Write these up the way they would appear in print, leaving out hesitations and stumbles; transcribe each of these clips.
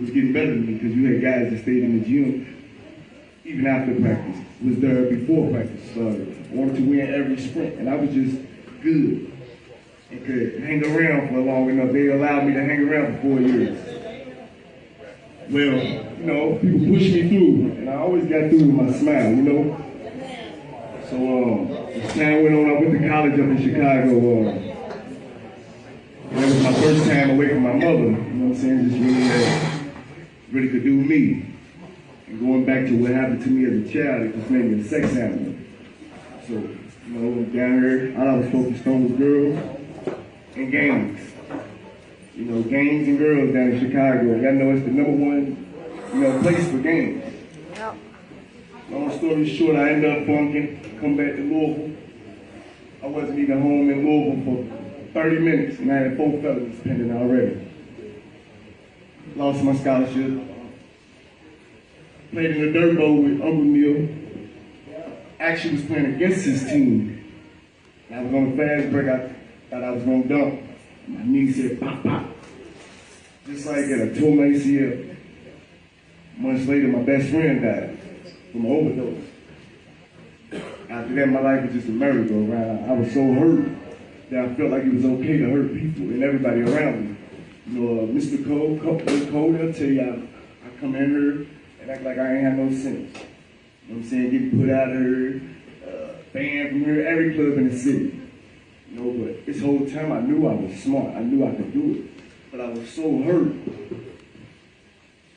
was getting better than me because you had guys that stayed in the gym even after practice, was there before practice started, wanted to win every sprint, and I was just good and could hang around for long enough. They allowed me to hang around for 4 years. Well, you know, people pushed me through, and I always got through with my smile, you know. So as time went on, I went to college up in Chicago. And that was my first time away from my mother, you know what I'm saying? Just really could do me. And going back to what happened to me as a child, it just made me a sex animal. So, you know, down here, all I was focused on was girls and gangs. You know, gangs and girls down in Chicago. Y'all know it's the #1, you know, place for gangs. Yep. Long story short, I ended up bunking, come back to Louisville. I wasn't even home in Louisville for 30 minutes, and I had 4 felonies pending already. Lost my scholarship. Played in the dirt bowl with Uncle Neil. Actually was playing against his team. I was on the fast break, I thought I was gonna dunk. My knee said pop, pop. Just like that, I tore my ACL. Months later, my best friend died from an overdose. After that, my life was just a merry-go-round. I was so hurt that I felt like it was okay to hurt people and everybody around me. You know, Mr. Cole, they'll tell you I come in here and act like I ain't have no sense. You know what I'm saying? Get put out of here, banned from here, every club in the city. You know, but this whole time I knew I was smart. I knew I could do it. But I was so hurt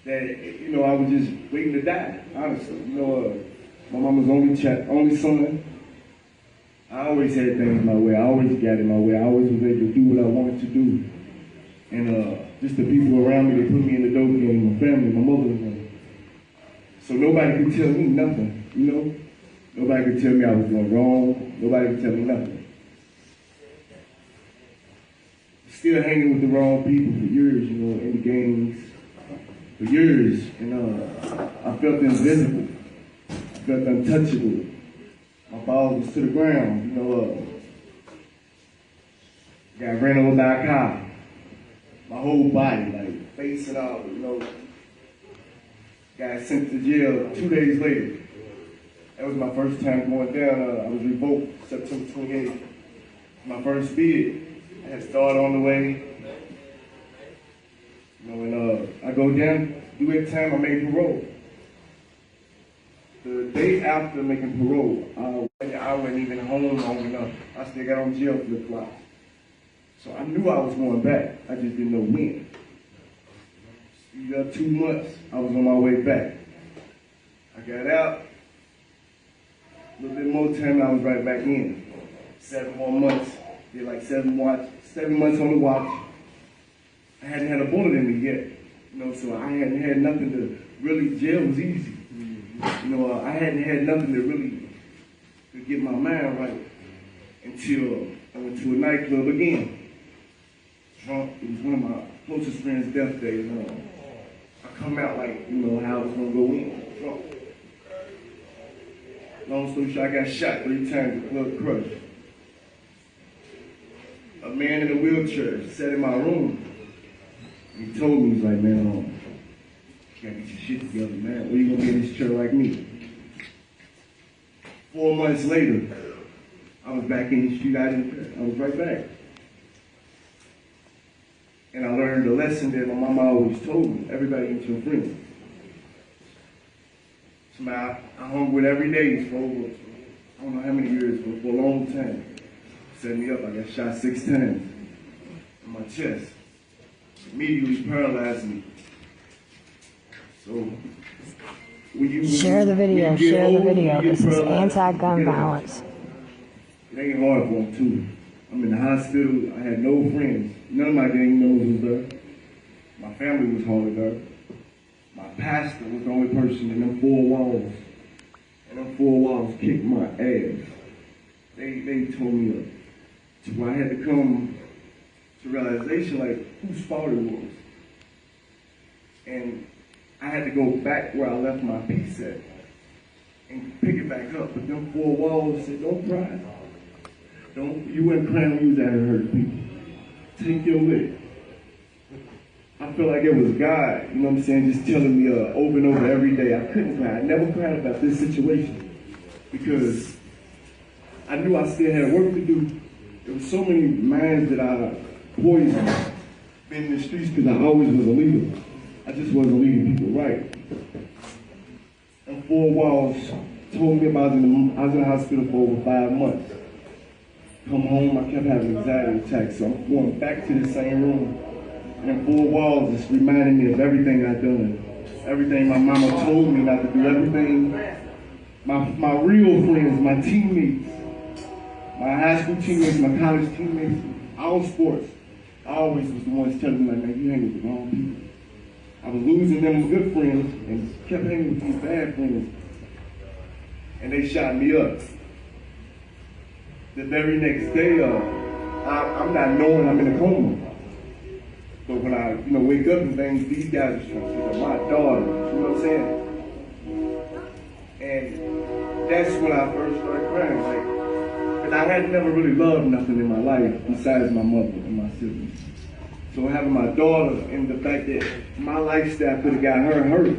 that, you know, I was just waiting to die, honestly. You know, my mama's only son. I always had things my way. I always got it my way. I always was able to do what I wanted to do. And just the people around me, they put me in the dope game, my family, my mother. So nobody could tell me nothing, you know? Nobody could tell me I was doing wrong. Nobody could tell me nothing. Still hanging with the wrong people for years, you know, in the gangs. For years, and I felt invisible. I felt untouchable. My balls was to the ground, you know. Got ran over by a car. My whole body, like face and all, you know. Got sent to jail 2 days later. That was my first time going down. I was revoked September 28th. My first bid. I had started on the way. You know, and I go down, do that time I made parole. The day after making parole, I wasn't even home long enough. I still got on jail flip-flops. So I knew I was going back. I just didn't know when. Speed up 2 months, I was on my way back. I got out. A little bit more time, I was right back in. 7 more months. Did like 7 months on the watch. I hadn't had a bullet in me yet. You know, so I hadn't had nothing to really, jail was easy. You know, I hadn't had nothing to really to get my mind right until I went to a nightclub again. Drunk, it was one of my closest friends' death day. You know. I come out like, you know, how I was gonna go in, drunk. Long story short, I got shot 3 times, the club crushed. A man in a wheelchair sat in my room. He told me, he was like, man, you gotta get your shit together, man. When you gonna get in this chair like me? 4 months later, I was back in the street. I was right back. And I learned a lesson that my mama always told me. Everybody ain't your friend. So I hung with every day for over, I don't know how many years, but for a long time. Set me up, I got shot 6 times in my chest. Immediately paralyzed me. So, when you share the video. This is anti-gun violence. It ain't hard for them too. I'm in the hospital. I had no friends. None of my gang knows was there. My family was hardly there. My pastor was the only person in them 4 walls. And them 4 walls kicked my ass. They told me to where I had to come to realization like whose fault it was. And I had to go back where I left my piece at and pick it back up. But them 4 walls said, don't cry. You wouldn't cry when you was out here hurting people. Take your lick. I I feel like it was God, you know what I'm saying, just telling me over and over every day. I couldn't cry. I never cried about this situation because I knew I still had work to do. There were so many minds that I poisoned, been in the streets because I always was a leader. I just wasn't leading people right. And four walls told me about I was in the hospital for over 5 months. Come home, I kept having anxiety attacks, so I'm going back to the same room. And four walls just reminded me of everything I'd done. Everything my mama told me not to do, everything. My real friends, my teammates, my high school teammates, my college teammates, all sports. I always was the ones telling me, like, man, you hang with the wrong people. I was losing them good friends and kept hanging with these bad friends. And they shot me up. The very next day, I'm not knowing I'm in a coma. But when I, wake up and things, these guys are trying to pick up my daughter. You know what I'm saying? And that's when I first started crying. Like, because I had never really loved nothing in my life besides my mother and my siblings. So having my daughter and the fact that my lifestyle could have got her hurt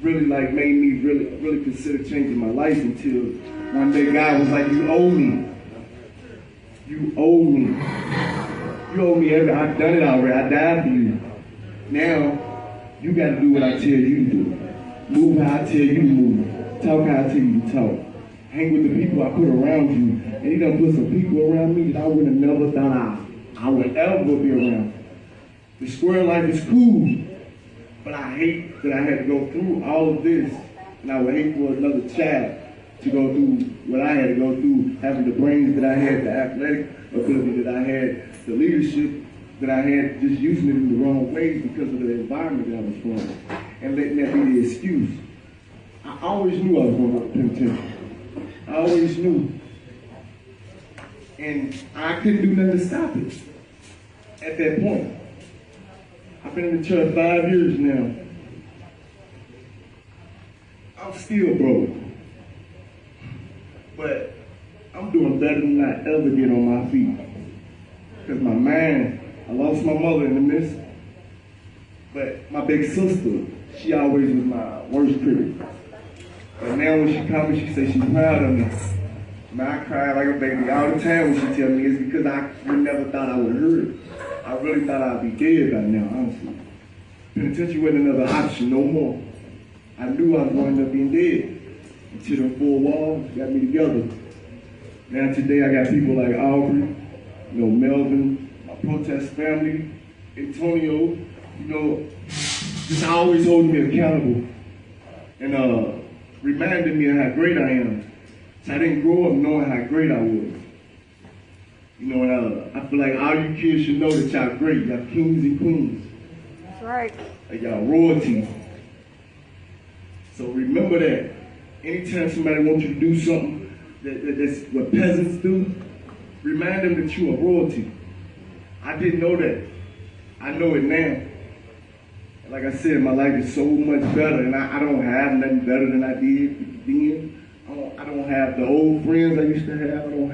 really made me really consider changing my life until one day God was like, you owe me. You owe me. You owe me everything. I've done it already. I died for you. Now, you got to do what I tell you to do. Move how I tell you to move. Talk how I tell you to talk. Hang with the people I put around you. And he done put some people around me that I would have never thought I would ever be around. The square life is cool, but I hate that I had to go through all of this. And I would hate for another child to go through what I had to go through, having the brains that I had, the athletic ability that I had, the leadership that I had, just using it in the wrong ways because of the environment that I was from, and letting that be the excuse. I always knew I was going to penitentiary. I always knew. And I couldn't do nothing to stop it at that point. I've been in the church 5 years now. I'm still broke. But I'm doing better than I ever did on my feet. Because my mind, I lost my mother in the midst. But my big sister, she always was my worst critic. But now when she comes, she says she's proud of me. Man, I cry like a baby all the time when she tells me it's because I never thought I would hurt her. I really thought I'd be dead by now, honestly. Penitentiary wasn't another option no more. I knew I was going to end up being dead. Until the four walls got me together. Now today I got people like Aubrey, Melvin, my protest family, Antonio, just always holding me accountable and reminding me of how great I am. So I didn't grow up knowing how great I was. And I feel like all you kids should know that y'all great. Y'all kings and queens. That's right. Like y'all royalty. So remember that. Anytime somebody wants you to do something that's what peasants do, remind them that you are royalty. I didn't know that. I know it now. And like I said, my life is so much better, and I don't have nothing better than I did then. I don't have the old friends I used to have. I don't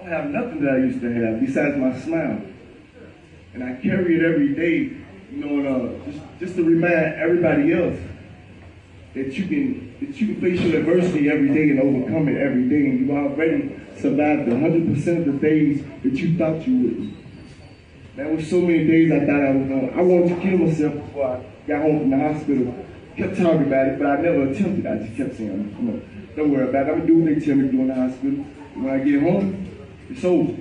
have nothing that I used to have besides my smile. And I carry it every day, just to remind everybody else that you can face your adversity every day and overcome it every day, and you already survived 100% of the days that you thought you wouldn't. There were so many days I thought I was going. I wanted to kill myself before I got home from the hospital. Kept talking about it, but I never attempted. I just kept saying, don't worry about it. I'm gonna do what they tell me to do in the hospital. And when I get home, it's over.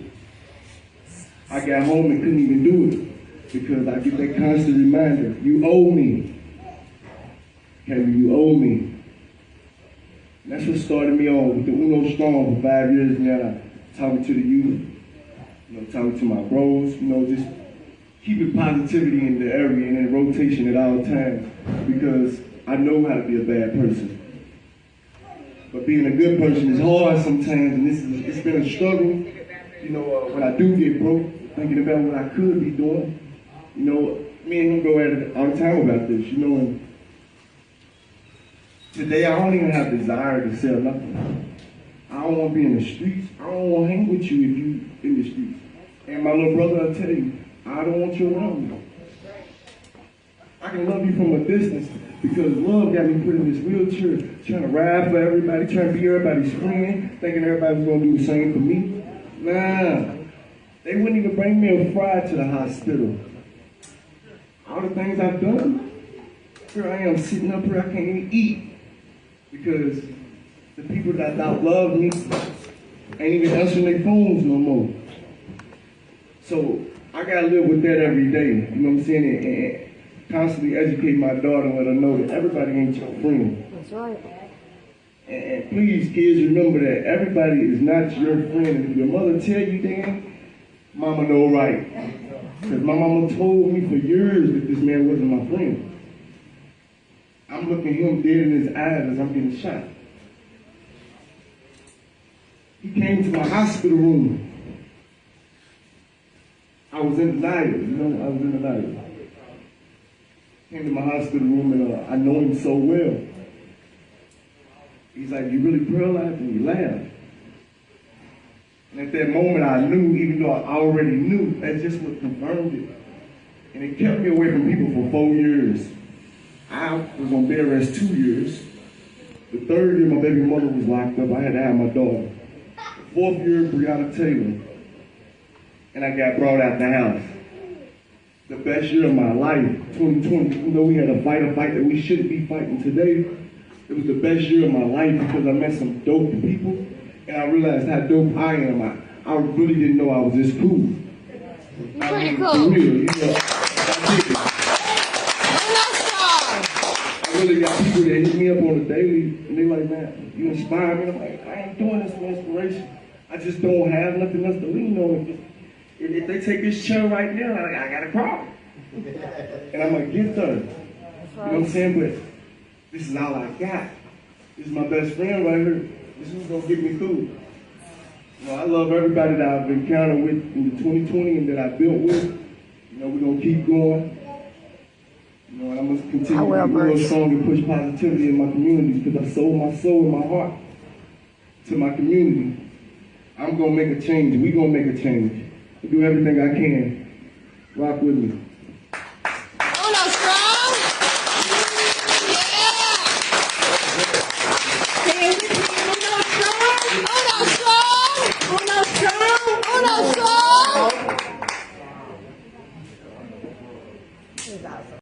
I got home and couldn't even do it because I get that constant reminder: you owe me. Henry, you owe me. And that's what started me on with the Unostrong for 5 years now. Talking to the youth, talking to my bros, just keeping positivity in the area and in rotation at all times because I know how to be a bad person. But being a good person is hard sometimes, and it's been a struggle. When I do get broke, thinking about what I could be doing, me and him go at it all the time about this, and today, I don't even have desire to sell nothing. I don't want to be in the streets. I don't want to hang with you if you in the streets. And my little brother will tell you, I don't want you around me. I can love you from a distance because love got me put in this wheelchair, trying to ride for everybody, trying to be everybody's friend, thinking everybody was going to do the same for me. Nah, they wouldn't even bring me a fry to the hospital. All the things I've done, here I am sitting up here, I can't even eat because the people that I thought loved me ain't even answering their phones no more. So I gotta live with that every day, you know what I'm saying? And constantly educate my daughter and let her know that everybody ain't your friend. That's right. And please, kids, remember that everybody is not your friend. And if your mother tell you they ain't, mama know right. Because my mama told me for years that this man wasn't my friend. I'm looking him dead in his eyes as I'm getting shot. He came to my hospital room. I was in denial, I was in denial. Came to my hospital room and I know him so well. He's like, you really paralyzed? And he laughed. And at that moment I knew, even though I already knew, that just what confirmed it. And it kept me away from people for 4 years. I was on bed rest 2 years. The 3rd year my baby mother was locked up, I had to have my daughter. The 4th year, Breonna Taylor. And I got brought out the house. The best year of my life, 2020, even though we had to fight a fight that we shouldn't be fighting today, it was the best year of my life because I met some dope people and I realized how dope I am. I really didn't know I was this cool. Pretty cool. For real, you know, I did it. I really got people that hit me up on the daily and they like, man, you inspire me. I'm like, I ain't doing this for inspiration. I just don't have nothing else to lean on. If they take this chair right now, I got a problem. And I'm like, get done. You know what I'm saying? But this is all I got. This is my best friend right here. This is gonna get me through. You know, I love everybody that I've encountered with in the 2020 and that I built with. You know, we're gonna keep going. You know, and I'm gonna continue to be real strong and push positivity in my communities because I sold my soul and my heart to my community. I'm gonna make a change. We're gonna make a change. Do everything I can. Rock with me.